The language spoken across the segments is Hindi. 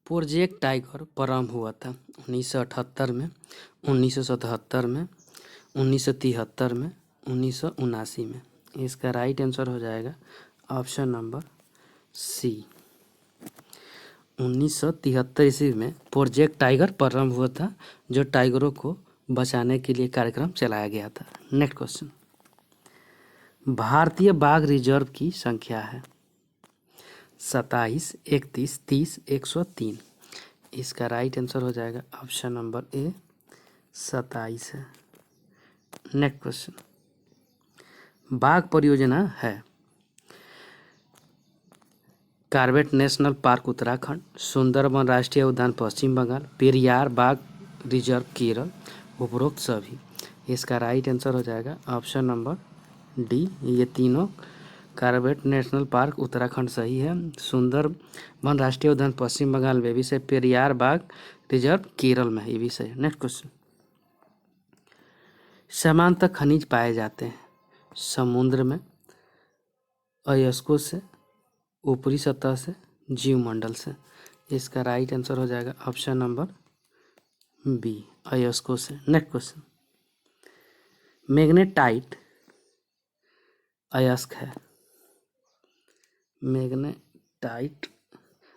प्रोजेक्ट टाइगर प्रारंभ हुआ था 1978 में, 1977 में, 1973 में, 1979 में। इसका राइट आंसर हो जाएगा ऑप्शन नंबर सी। 1973 ईस्वी में प्रोजेक्ट टाइगर प्रारंभ हुआ था, जो टाइगरों को बचाने के लिए कार्यक्रम चलाया गया था। नेक्स्ट क्वेश्चन, भारतीय बाघ रिजर्व की संख्या है 27, 31, 30, 103। इसका राइट आंसर हो जाएगा ऑप्शन नंबर ए 27 है। नेक्स्ट क्वेश्चन, बाघ परियोजना है Corbett national park Uttarakhand, Sundarban राष्ट्रीय उद्यान पश्चिम बंगाल, पेरियार बाघ रिजर्व केरल, उपरोक्त सभी। इसका राइट आंसर हो जाएगा ऑप्शन नंबर डी, ये तीनों। कॉर्बेट नेशनल पार्क उत्तराखंड सही है, सुंदरबन राष्ट्रीय उद्यान पश्चिम बंगाल में भी सही, पेरियार बाघ रिजर्व केरल में, ये भी सही है। नेक्स्ट क्वेश्चन, समांतर खनिज पाए जाते हैं समुद्र में, अयस्कों से, ऊपरी सतह से, जीवमंडल से। इसका राइट आंसर हो जाएगा ऑप्शन नंबर बी, अयस्कों से। नेक्स्ट क्वेश्चन, मैग्नेटाइट अयस्क है, मैग्नेटाइट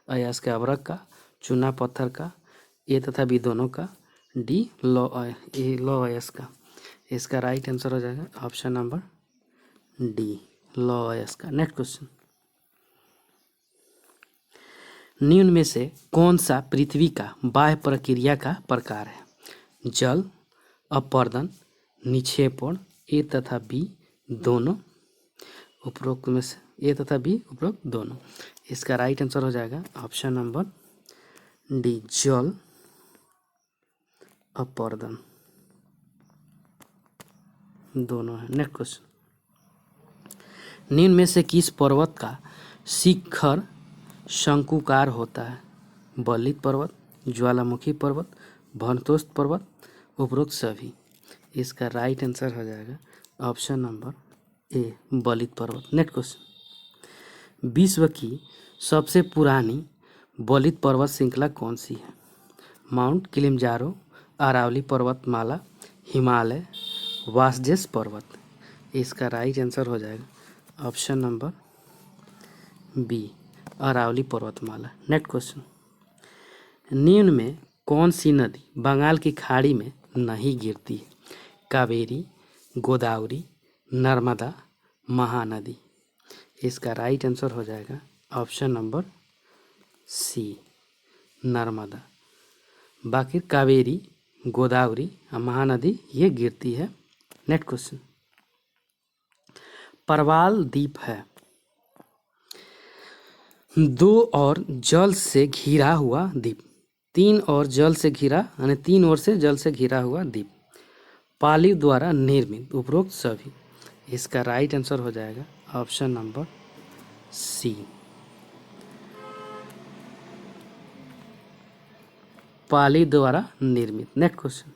अयस्क अवरक का, चूना पत्थर का, ए तथा बी दोनों का, डी लौह अयस्क का। इसका राइट आंसर हो जाएगा ऑप्शन नंबर डी, लौह अयस्क का। नेक्स्ट क्वेश्चन, निम्न में से कौन सा पृथ्वी का बाह्य प्रक्रिया का प्रकार है? जल, अपवर्तन, निक्षेपण, ए तथा बी दोनों, उपरोक्त में से ए तथा बी उपरोक्त दोनों। इसका राइट आंसर हो जाएगा ऑप्शन नंबर डी, जल अपवर्तन दोनों है। नेक्स्ट क्वेश्चन, निम्न में से किस पर्वत का शिखर शंकुकार होता है? बलित पर्वत, ज्वालामुखी पर्वत, भनतोस्त पर्वत, उपरोक्त सभी। इसका राइट आंसर हो जाएगा ऑप्शन नंबर ए, बलित पर्वत। नेक्स्ट क्वेश्चन, विश्व की सबसे पुरानी बलित पर्वत श्रृंखला कौन सी है? माउंट किलिमंजारो, अरावली पर्वतमाला, हिमालय, वासजेस पर्वत। इसका राइट आंसर हो जाएगा ऑप्शन नंबर बी, अरावली पर्वतमाला। नेक्स्ट क्वेश्चन, निम्न में कौन सी नदी बंगाल की खाड़ी में नहीं गिरती है? कावेरी, गोदावरी, नर्मदा, महानदी। इसका राइट आंसर हो जाएगा ऑप्शन नंबर सी, नर्मदा। बाकी कावेरी, गोदावरी और महानदी ये गिरती है। नेक्स्ट क्वेश्चन, परवाल द्वीप है दो और जल से घिरा हुआ द्वीप, तीन और जल से घिरा यानी तीन ओर से जल से घिरा हुआ द्वीप, पाली द्वारा निर्मित, उपरोक्त सभी। इसका राइट आंसर हो जाएगा ऑप्शन नंबर सी, पाली द्वारा निर्मित। नेक्स्ट क्वेश्चन,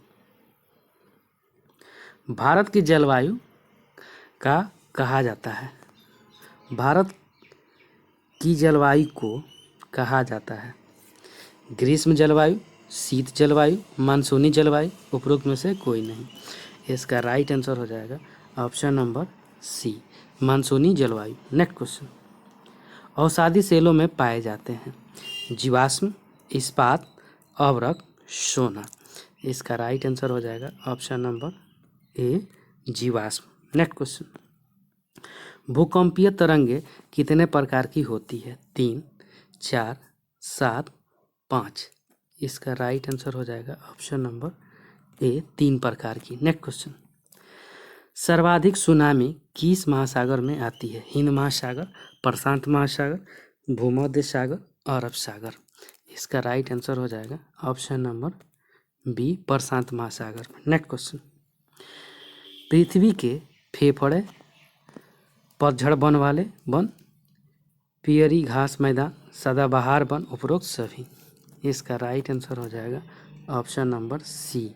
भारत की जलवायु का कहा जाता है? भारत की जलवायु को कहा जाता है ग्रीष्म जलवायु, शीत जलवायु, मानसूनी जलवायु, उपरोक्त में से कोई नहीं। इसका राइट आंसर हो जाएगा ऑप्शन नंबर सी, मानसूनी जलवायु। नेक्स्ट क्वेश्चन, औषधि सेलों में पाए जाते हैं जीवाश्म, इस्पात, अवरक, सोना। इसका राइट आंसर हो जाएगा ऑप्शन नंबर ए, जीवाश्म। नेक्स्ट क्वेश्चन, भूकंपीय तरंगे कितने प्रकार की होती है? 3, 4, 7, 5। इसका राइट आंसर हो जाएगा ऑप्शन नंबर ए, 3 प्रकार की। नेक्स्ट क्वेश्चन, सर्वाधिक सुनामी किस महासागर में आती है? हिंद महासागर, प्रशांत महासागर, भूमध्य सागर, अरब सागर। इसका राइट आंसर हो जाएगा ऑप्शन नंबर बी, प्रशांत महासागर। नेक्स्ट क्वेश्चन, पृथ्वी के फेफड़े पतझड़ वन वाले वन, पियरी घास मैदान, सदाबहार वन, उपरोक्त सभी। इसका राइट आंसर हो जाएगा ऑप्शन नंबर सी,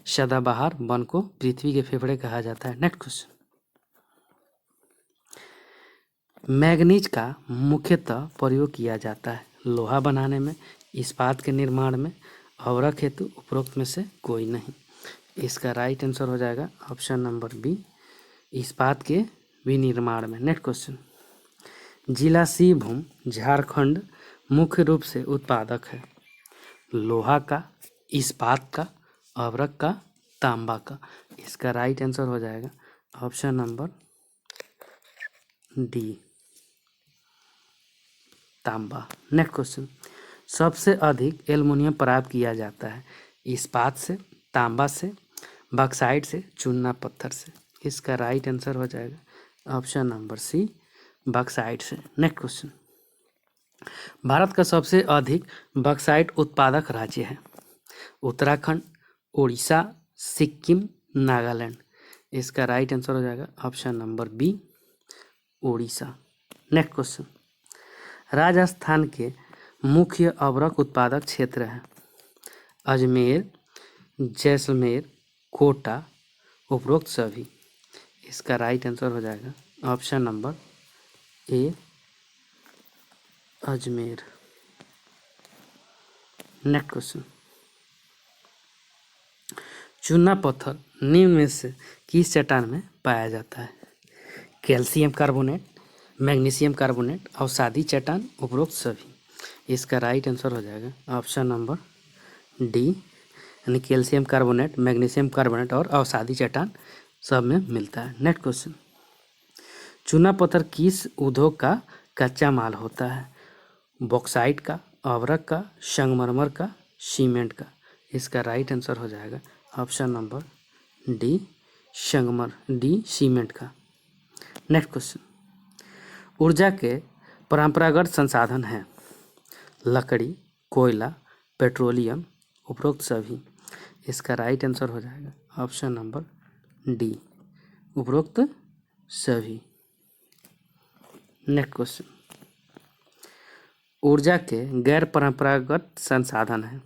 सदाबहार वन को पृथ्वी के फेफड़े कहा जाता है। नेक्स्ट क्वेश्चन, मैग्नीज का मुख्यतः प्रयोग किया जाता है लोहा बनाने में, इस्पात के निर्माण में, अवरक हेतु, उपरोक्त में से कोई नहीं। इसका राइट आंसर हो जाएगा ऑप्शन नंबर बी, इस्पात के विनिर्माण में। नेक्स्ट क्वेश्चन, जिला सिंहभूम झारखंड मुख्य रूप से उत्पादक है लोहा का, इस्पात का, अवरक का, तांबा का। इसका राइट आंसर हो जाएगा ऑप्शन नंबर डी, तांबा। नेक्स्ट क्वेश्चन, सबसे अधिक एल्युमिनियम प्राप्त किया जाता है इस्पात से, तांबा से, बॉक्साइट से, चूना पत्थर से। इसका राइट आंसर हो जाएगा ऑप्शन नंबर सी, बॉक्साइट से। नेक्स्ट क्वेश्चन, भारत का सबसे अधिक बॉक्साइट उत्पादक राज्य है उत्तराखंड, उड़ीसा, सिक्किम, नागालैंड। इसका राइट आंसर हो जाएगा option number B, Orissa. Next question, Rajasthan के मुख्य अवरक उत्पादक क्षेत्र है अजमेर, जैसलमेर, कोटा, उपरोक्त सभी। इसका राइट आंसर हो जाएगा option number A, Ajmer. Next question, चूना पत्थर निम्न में से किस चट्टान में पाया जाता है कैल्शियम कार्बोनेट, मैग्नीशियम कार्बोनेट, अवसादी चट्टान, उपरोक्त सभी। इसका राइट आंसर हो जाएगा ऑप्शन नंबर डी, यानी कैल्शियम कार्बोनेट, मैग्नीशियम कार्बोनेट और अवसादी चट्टान सब में मिलता है। नेक्स्ट क्वेश्चन, चूना पत्थर किस उद्योग का कच्चा माल होता है बॉक्साइट का, अवरक का, संगमरमर का, सीमेंट का। इसका राइट आंसर हो जाएगा ऑप्शन नंबर डी, सीमेंट का। नेक्स्ट क्वेश्चन, ऊर्जा के परंपरागत संसाधन हैं लकड़ी, कोयला, पेट्रोलियम, उपरोक्त सभी। इसका राइट आंसर हो जाएगा ऑप्शन नंबर डी, उपरोक्त सभी। नेक्स्ट क्वेश्चन, ऊर्जा के गैर परंपरागत संसाधन हैं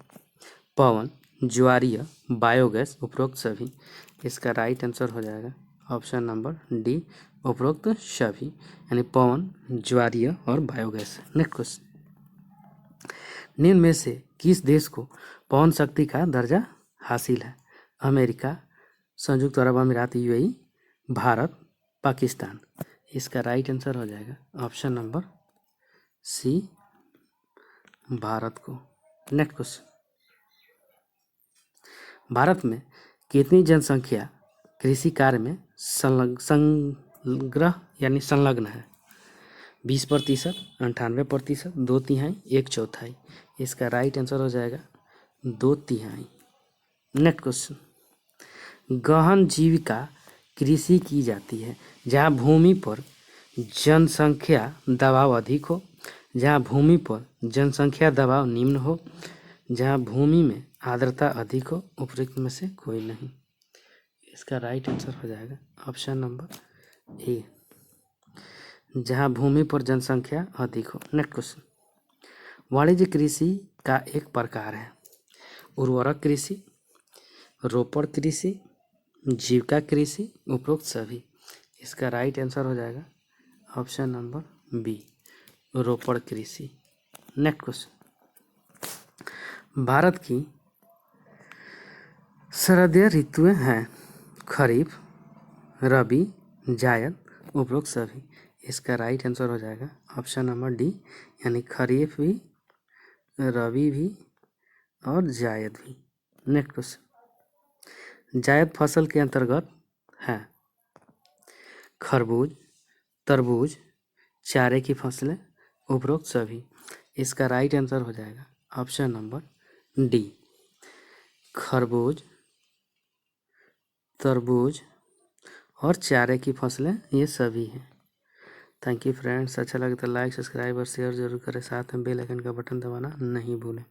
पवन, ज्वारीय, बायोगैस, उपरोक्त सभी। इसका राइट आंसर हो जाएगा ऑप्शन नंबर डी, उपरोक्त सभी, यानी पवन, ज्वारीय और बायोगैस। नेक्स्ट क्वेश्चन, निम्न में से किस देश को पवन शक्ति का दर्जा हासिल है अमेरिका, संयुक्त अरब अमीरात, यूएई, भारत, पाकिस्तान। इसका राइट आंसर हो जाएगा ऑप्शन नंबर सी, भारत को। नेक्स्ट क्वेश्चन, भारत में कितनी जनसंख्या कृषि कार्य में संग्रह यानी संलग्न है 20%, 98%, 2/3, 1/4। इसका राइट आंसर हो जाएगा 2/3। नेक्स्ट क्वेश्चन, गहन जीविका कृषि की जाती है जहाँ भूमि पर जनसंख्या दबाव अधिक हो, जहाँ भूमि पर जनसंख्या दबाव निम्न हो, जहाँ भूमि में आर्द्रता अधिक हो, उपरोक्त में से कोई नहीं। इसका राइट आंसर हो जाएगा ऑप्शन नंबर ए, जहाँ भूमि पर जनसंख्या अधिक हो। नेक्स्ट क्वेश्चन, वाणिज्य कृषि का एक प्रकार है उर्वरक कृषि, रोपड़ कृषि, जीविका कृषि, उपरोक्त सभी। इसका राइट आंसर हो जाएगा ऑप्शन नंबर बी, रोपड़ कृषि। नेक्स्ट क्वेश्चन, भारत की शरदीय ऋतुएं हैं खरीफ, रबी, जायद, उपरोक्त सभी। इसका राइट आंसर हो जाएगा ऑप्शन नंबर डी, यानी खरीफ भी, रबी भी और जायद भी। नेक्स्ट क्वेश्चन, जायद फसल के अंतर्गत है खरबूज, तरबूज, चारे की फसलें, उपरोक्त सभी। इसका राइट आंसर हो जाएगा ऑप्शन नंबर डी, खरबूज, तरबूज और चारे की फसलें ये सभी हैं। थैंक यू फ्रेंड्स, अच्छा लगे तो लाइक, सब्सक्राइब और शेयर जरूर करें, साथ में बेल आइकन का बटन दबाना नहीं भूलें।